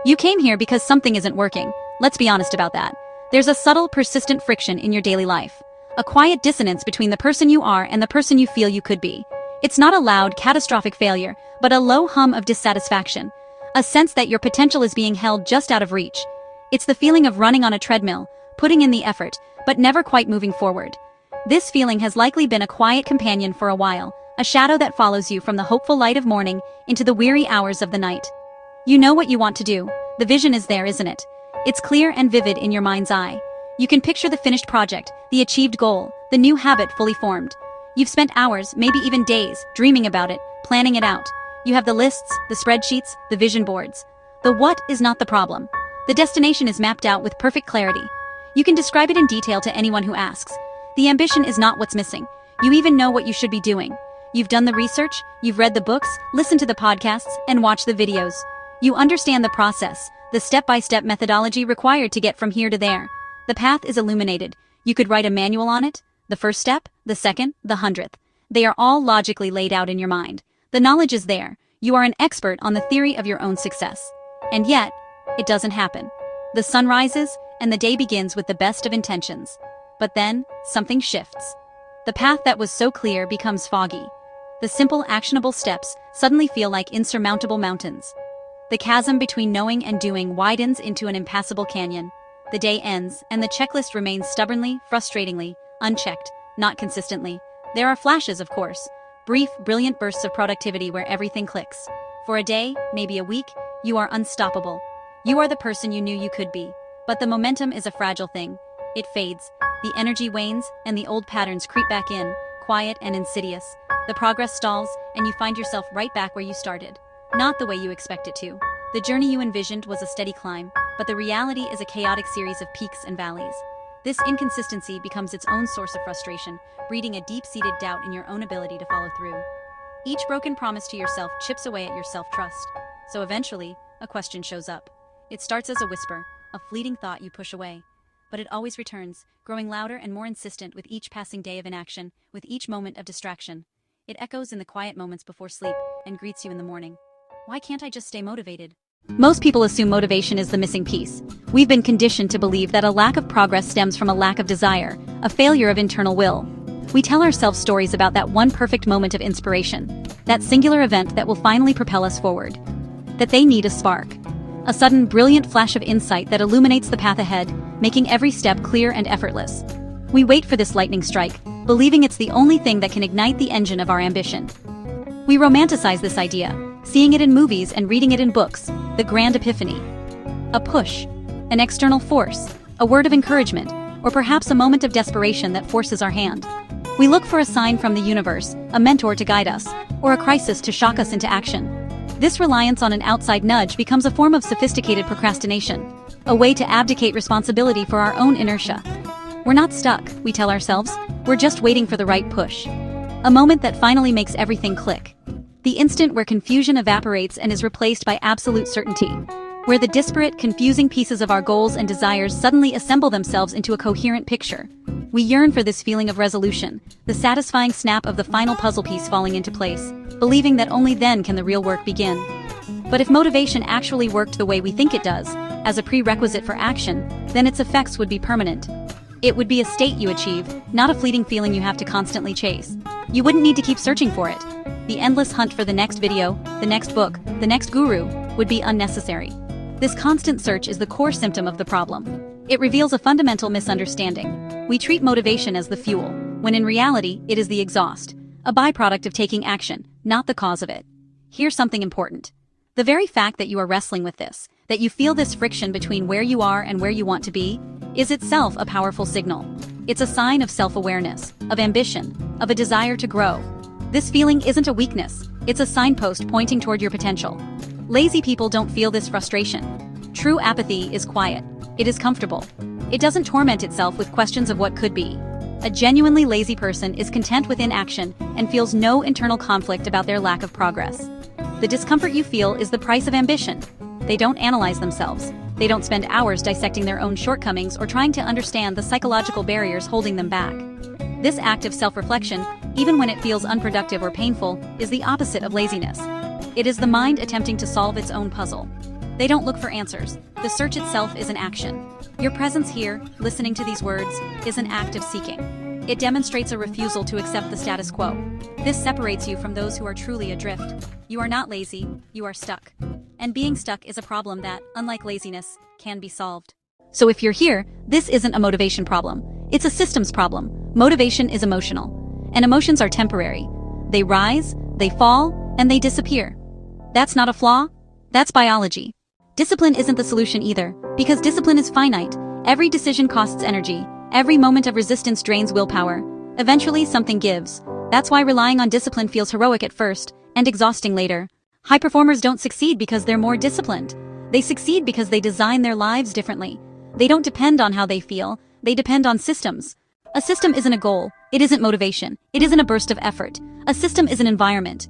You came here because something isn't working. Let's be honest about that. There's a subtle, persistent friction in your daily life. A quiet dissonance between the person you are and the person you feel you could be. It's not a loud, catastrophic failure, but a low hum of dissatisfaction. A sense that your potential is being held just out of reach. It's the feeling of running on a treadmill, putting in the effort, but never quite moving forward. This feeling has likely been a quiet companion for a while, a shadow that follows you from the hopeful light of morning into the weary hours of the night. You know what you want to do. The vision is there, isn't it? It's clear and vivid in your mind's eye. You can picture the finished project, the achieved goal, the new habit fully formed. You've spent hours, maybe even days, dreaming about it, planning it out. You have the lists, the spreadsheets, the vision boards. The what is not the problem. The destination is mapped out with perfect clarity. You can describe it in detail to anyone who asks. The ambition is not what's missing. You even know what you should be doing. You've done the research, you've read the books, listened to the podcasts, and watched the videos. You understand the process, the step-by-step methodology required to get from here to there. The path is illuminated. You could write a manual on it. The first step, the second, the 100th. They are all logically laid out in your mind. The knowledge is there. You are an expert on the theory of your own success. And yet, it doesn't happen. The sun rises, and the day begins with the best of intentions. But then, something shifts. The path that was so clear becomes foggy. The simple, actionable steps suddenly feel like insurmountable mountains. The chasm between knowing and doing widens into an impassable canyon. The day ends, and the checklist remains stubbornly, frustratingly, unchecked, not consistently. There are flashes, of course. Brief, brilliant bursts of productivity where everything clicks. For a day, maybe a week, you are unstoppable. You are the person you knew you could be. But the momentum is a fragile thing. It fades, the energy wanes, and the old patterns creep back in, quiet and insidious. The progress stalls, and you find yourself right back where you started. Not the way you expect it to. The journey you envisioned was a steady climb, but the reality is a chaotic series of peaks and valleys. This inconsistency becomes its own source of frustration, breeding a deep-seated doubt in your own ability to follow through. Each broken promise to yourself chips away at your self-trust. So eventually, a question shows up. It starts as a whisper, a fleeting thought you push away. But it always returns, growing louder and more insistent with each passing day of inaction, with each moment of distraction. It echoes in the quiet moments before sleep and greets you in the morning. Why can't I just stay motivated? Most people assume motivation is the missing piece. We've been conditioned to believe that a lack of progress stems from a lack of desire, a failure of internal will. We tell ourselves stories about that one perfect moment of inspiration, that singular event that will finally propel us forward. That they need a spark. A sudden, brilliant flash of insight that illuminates the path ahead, making every step clear and effortless. We wait for this lightning strike, believing it's the only thing that can ignite the engine of our ambition. We romanticize this idea, seeing it in movies and reading it in books, the grand epiphany. A push, an external force, a word of encouragement, or perhaps a moment of desperation that forces our hand. We look for a sign from the universe, a mentor to guide us, or a crisis to shock us into action. This reliance on an outside nudge becomes a form of sophisticated procrastination, a way to abdicate responsibility for our own inertia. We're not stuck, we tell ourselves, we're just waiting for the right push. A moment that finally makes everything click. The instant where confusion evaporates and is replaced by absolute certainty. Where the disparate, confusing pieces of our goals and desires suddenly assemble themselves into a coherent picture. We yearn for this feeling of resolution, the satisfying snap of the final puzzle piece falling into place, believing that only then can the real work begin. But if motivation actually worked the way we think it does, as a prerequisite for action, then its effects would be permanent. It would be a state you achieve, not a fleeting feeling you have to constantly chase. You wouldn't need to keep searching for it. The endless hunt for the next video, the next book, the next guru, would be unnecessary. This constant search is the core symptom of the problem. It reveals a fundamental misunderstanding. We treat motivation as the fuel, when in reality, it is the exhaust, a byproduct of taking action, not the cause of it. Here's something important. The very fact that you are wrestling with this, that you feel this friction between where you are and where you want to be, is itself a powerful signal. It's a sign of self-awareness, of ambition, of a desire to grow. This feeling isn't a weakness, it's a signpost pointing toward your potential. Lazy people don't feel this frustration. True apathy is quiet. It is comfortable. It doesn't torment itself with questions of what could be. A genuinely lazy person is content with inaction and feels no internal conflict about their lack of progress. The discomfort you feel is the price of ambition. They don't analyze themselves. They don't spend hours dissecting their own shortcomings or trying to understand the psychological barriers holding them back. This act of self-reflection, even when it feels unproductive or painful, is the opposite of laziness. It is the mind attempting to solve its own puzzle. They don't look for answers. The search itself is an action. Your presence here, listening to these words, is an act of seeking. It demonstrates a refusal to accept the status quo. This separates you from those who are truly adrift. You are not lazy, you are stuck. And being stuck is a problem that, unlike laziness, can be solved. So if you're here, this isn't a motivation problem. It's a systems problem. Motivation is emotional. And emotions are temporary. They rise, they fall, and they disappear. That's not a flaw. That's biology. Discipline isn't the solution either, because discipline is finite. Every decision costs energy. Every moment of resistance drains willpower. Eventually, something gives. That's why relying on discipline feels heroic at first, and exhausting later. High performers don't succeed because they're more disciplined. They succeed because they design their lives differently. They don't depend on how they feel, they depend on systems. A system isn't a goal, it isn't motivation, it isn't a burst of effort. A system is an environment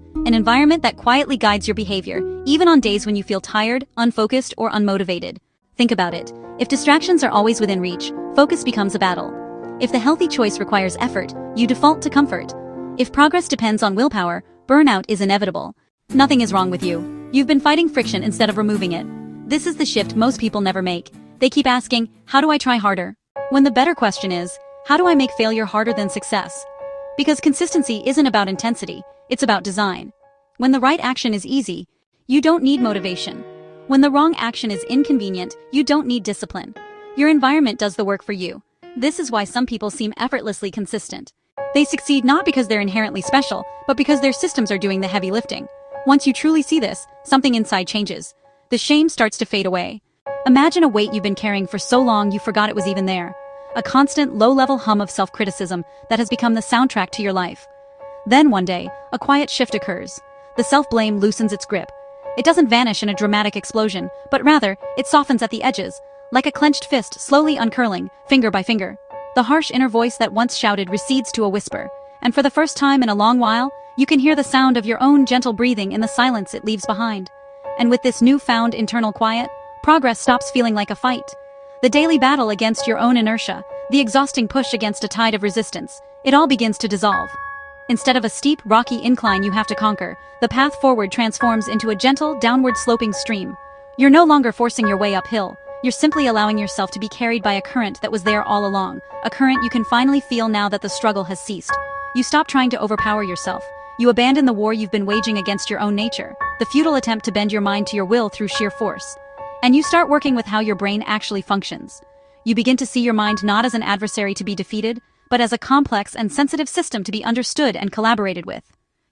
that quietly guides your behavior, even on days when you feel tired, unfocused, or unmotivated. Think about it. If distractions are always within reach, focus becomes a battle. If the healthy choice requires effort, you default to comfort. If progress depends on willpower, burnout is inevitable. Nothing is wrong with you. You've been fighting friction instead of removing it. This is the shift most people never make. They keep asking, how do I try harder? When the better question is, how do I make failure harder than success? Because consistency isn't about intensity, it's about design. When the right action is easy, you don't need motivation. When the wrong action is inconvenient, you don't need discipline. Your environment does the work for you. This is why some people seem effortlessly consistent. They succeed not because they're inherently special, but because their systems are doing the heavy lifting. Once you truly see this, something inside changes. The shame starts to fade away. Imagine a weight you've been carrying for so long you forgot it was even there. A constant, low-level hum of self-criticism that has become the soundtrack to your life. Then one day, a quiet shift occurs. The self-blame loosens its grip. It doesn't vanish in a dramatic explosion, but rather, it softens at the edges, like a clenched fist slowly uncurling, finger by finger. The harsh inner voice that once shouted recedes to a whisper, and for the first time in a long while, you can hear the sound of your own gentle breathing in the silence it leaves behind. And with this newfound internal quiet, progress stops feeling like a fight. The daily battle against your own inertia, the exhausting push against a tide of resistance, it all begins to dissolve. Instead of a steep, rocky incline you have to conquer, the path forward transforms into a gentle, downward-sloping stream. You're no longer forcing your way uphill. You're simply allowing yourself to be carried by a current that was there all along, a current you can finally feel now that the struggle has ceased. You stop trying to overpower yourself. You abandon the war you've been waging against your own nature, the futile attempt to bend your mind to your will through sheer force. And you start working with how your brain actually functions. You begin to see your mind not as an adversary to be defeated, but as a complex and sensitive system to be understood and collaborated with.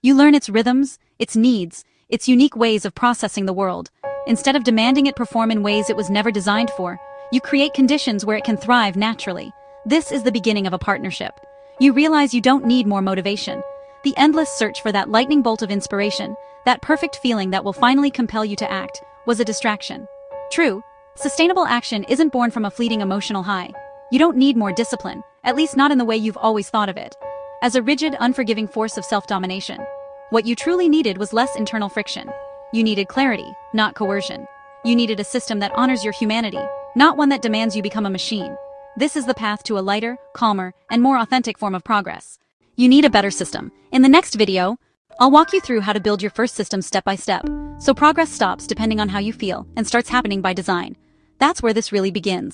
You learn its rhythms, its needs, its unique ways of processing the world. Instead of demanding it perform in ways it was never designed for, you create conditions where it can thrive naturally. This is the beginning of a partnership. You realize you don't need more motivation. The endless search for that lightning bolt of inspiration, that perfect feeling that will finally compel you to act, was a distraction. True, sustainable action isn't born from a fleeting emotional high. You don't need more discipline, at least not in the way you've always thought of it, as a rigid, unforgiving force of self-domination. What you truly needed was less internal friction. You needed clarity, not coercion. You needed a system that honors your humanity, not one that demands you become a machine. This is the path to a lighter, calmer, and more authentic form of progress. You need a better system. In the next video, I'll walk you through how to build your first system step by step, so progress stops depending on how you feel and starts happening by design. That's where this really begins.